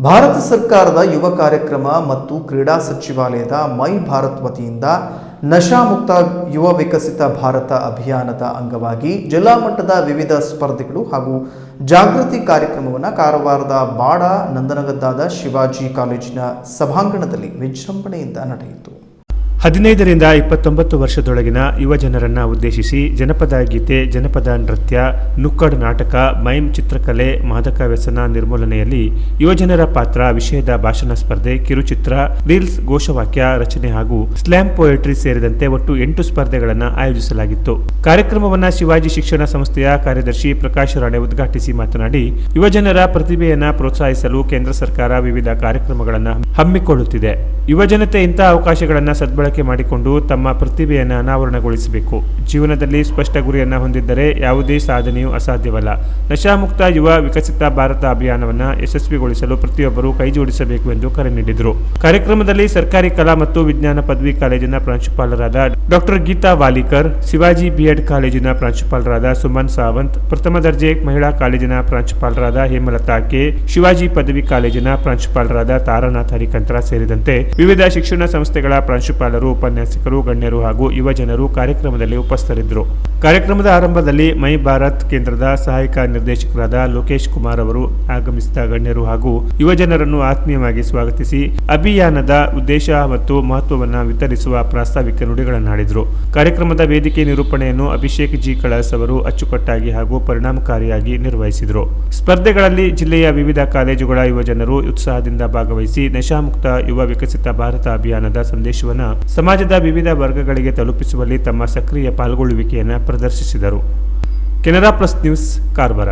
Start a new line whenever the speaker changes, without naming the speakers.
ಭಾರತ ಸರ್ಕಾರದ ಯುವ ಕಾರ್ಯಕ್ರಮ ಮತ್ತು ಕ್ರೀಡಾ ಸಚಿವಾಲಯದ ಮೈ ಭಾರತ್ ವತಿಯಿಂದ ನಶಾಮುಕ್ತ ಯುವ ವಿಕಸಿತ ಭಾರತ ಅಭಿಯಾನದ ಅಂಗವಾಗಿ ಜಿಲ್ಲಾ ಮಟ್ಟದ ವಿವಿಧ ಸ್ಪರ್ಧೆಗಳು ಹಾಗೂ ಜಾಗೃತಿ ಕಾರ್ಯಕ್ರಮವನ್ನು ಕಾರವಾರದ ಬಾಡ ನಂದನಗದ್ದಾದ ಶಿವಾಜಿ ಕಾಲೇಜಿನ ಸಭಾಂಗಣದಲ್ಲಿ ವಿಜೃಂಭಣೆಯಿಂದ ನಡೆಯಿತು.
15ರಿಂದ 29 ವರ್ಷದೊಳಗಿನ ಯುವ ಜನರನ್ನು ಉದ್ದೇಶಿಸಿ ಜನಪದ ಗೀತೆ, ಜನಪದ ನೃತ್ಯ, ನುಕ್ಕಡ್ ನಾಟಕ, ಮೈಮ್, ಚಿತ್ರಕಲೆ, ಮಾದಕ ವ್ಯಸನ ನಿರ್ಮೂಲನೆಯಲ್ಲಿ ಯುವಜನರ ಪಾತ್ರ ವಿಷಯದ ಭಾಷಣ ಸ್ಪರ್ಧೆ, ಕಿರುಚಿತ್ರ, ರೀಲ್ಸ್, ಘೋಷವಾಕ್ಯ ರಚನೆ ಹಾಗೂ ಸ್ಲ್ಯಾಮ್ ಪೋಯೆಟ್ರಿ ಸೇರಿದಂತೆ ಒಟ್ಟು 8 ಸ್ಪರ್ಧೆಗಳನ್ನು ಆಯೋಜಿಸಲಾಗಿತ್ತು. ಕಾರ್ಯಕ್ರಮವನ್ನು ಶಿವಾಜಿ ಶಿಕ್ಷಣ ಸಂಸ್ಥೆಯ ಕಾರ್ಯದರ್ಶಿ ಪ್ರಕಾಶ್ ರಾಣೆ ಉದ್ಘಾಟಿಸಿ ಮಾತನಾಡಿ, ಯುವಜನರ ಪ್ರತಿಭೆಯನ್ನು ಪ್ರೋತ್ಸಾಹಿಸಲು ಕೇಂದ್ರ ಸರ್ಕಾರ ವಿವಿಧ ಕಾರ್ಯಕ್ರಮಗಳನ್ನು ಹಮ್ಮಿಕೊಳ್ಳುತ್ತಿದೆ. ಯುವಜನತೆ ಇಂತಹ ಅವಕಾಶಗಳನ್ನು ಸದ್ಬಳಕೆ ಮಾಡಿಕೊಂಡು ತಮ್ಮ ಪ್ರತಿಭೆಯನ್ನು ಅನಾವರಣಗೊಳಿಸಬೇಕು. ಜೀವನದಲ್ಲಿ ಸ್ಪಷ್ಟ ಗುರಿಯನ್ನು ಹೊಂದಿದ್ದರೆ ಯಾವುದೇ ಸಾಧನೆಯೂ ಅಸಾಧ್ಯವಲ್ಲ. ನಶಾಮುಕ್ತ ಯುವ ವಿಕಸಿತ ಭಾರತ ಅಭಿಯಾನವನ್ನು ಯಶಸ್ವಿಗೊಳಿಸಲು ಪ್ರತಿಯೊಬ್ಬರು ಕೈಜೋಡಿಸಬೇಕು ಎಂದು ಕರೆ ನೀಡಿದರು. ಕಾರ್ಯಕ್ರಮದಲ್ಲಿ ಸರ್ಕಾರಿ ಕಲಾ ಮತ್ತು ವಿಜ್ಞಾನ ಪದವಿ ಕಾಲೇಜಿನ ಪ್ರಾಂಶುಪಾಲರಾದ ಡಾಕ್ಟರ್ ಗೀತಾ ವಾಲಿಕರ್, ಶಿವಾಜಿ ಬಿಎಡ್ ಕಾಲೇಜಿನ ಪ್ರಾಂಶುಪಾಲರಾದ ಸುಮನ್ ಸಾವಂತ್, ಪ್ರಥಮ ದರ್ಜೆ ಮಹಿಳಾ ಕಾಲೇಜಿನ ಪ್ರಾಂಶುಪಾಲರಾದ ಹೇಮಲತಾ ಕೆ, ಶಿವಾಜಿ ಪದವಿ ಕಾಲೇಜಿನ ಪ್ರಾಂಶುಪಾಲರಾದ ತಾರಾನಾಥ್ ಹರಿಕಂತ್ರ ಸೇರಿದಂತೆ ವಿವಿಧ ಶಿಕ್ಷಣ ಸಂಸ್ಥೆಗಳ ಪ್ರಾಂಶುಪಾಲರು, ಉಪನ್ಯಾಸಕರು, ಗಣ್ಯರು ಹಾಗೂ ಯುವ ಜನರು ಕಾರ್ಯಕ್ರಮದಲ್ಲಿ ಉಪಸ್ಥಿತರಿದ್ದರು. ಕಾರ್ಯಕ್ರಮದ ಆರಂಭದಲ್ಲಿ ಮೈ ಭಾರತ್ ಕೇಂದ್ರದ ಸಹಾಯಕ ನಿರ್ದೇಶಕರಾದ ಲೋಕೇಶ್ ಕುಮಾರ್ ಅವರು ಆಗಮಿಸಿದ ಗಣ್ಯರು ಹಾಗೂ ಯುವ ಜನರನ್ನು ಆತ್ಮೀಯವಾಗಿ ಸ್ವಾಗತಿಸಿ ಅಭಿಯಾನದ ಉದ್ದೇಶ ಮತ್ತು ಮಹತ್ವವನ್ನು ವಿತರಿಸುವ ಪ್ರಾಸ್ತಾವಿಕ ನುಡಿಗಳನ್ನಾಡಿದರು. ಕಾರ್ಯಕ್ರಮದ ವೇದಿಕೆ ನಿರೂಪಣೆಯನ್ನು ಅಭಿಷೇಕ್ ಜಿ ಕಳಸ್ ಅವರು ಅಚ್ಚುಕಟ್ಟಾಗಿ ಹಾಗೂ ಪರಿಣಾಮಕಾರಿಯಾಗಿ ನಿರ್ವಹಿಸಿದರು. ಸ್ಪರ್ಧೆಗಳಲ್ಲಿ ಜಿಲ್ಲೆಯ ವಿವಿಧ ಕಾಲೇಜುಗಳ ಯುವಜನರು ಉತ್ಸಾಹದಿಂದ ಭಾಗವಹಿಸಿ ನಶಾಮುಕ್ತ ಯುವ ವಿಕಸಿತ ಭಾರತ ಅಭಿಯಾನದ ಸಂದೇಶವನ್ನು ಸಮಾಜದ ವಿವಿಧ ವರ್ಗಗಳಿಗೆ ತಲುಪಿಸುವಲ್ಲಿ ತಮ್ಮ ಸಕ್ರಿಯ ಪಾಲ್ಗೊಳ್ಳುವಿಕೆಯನ್ನು ಪ್ರದರ್ಶಿಸಿದರು. Canara plus news, Karwar.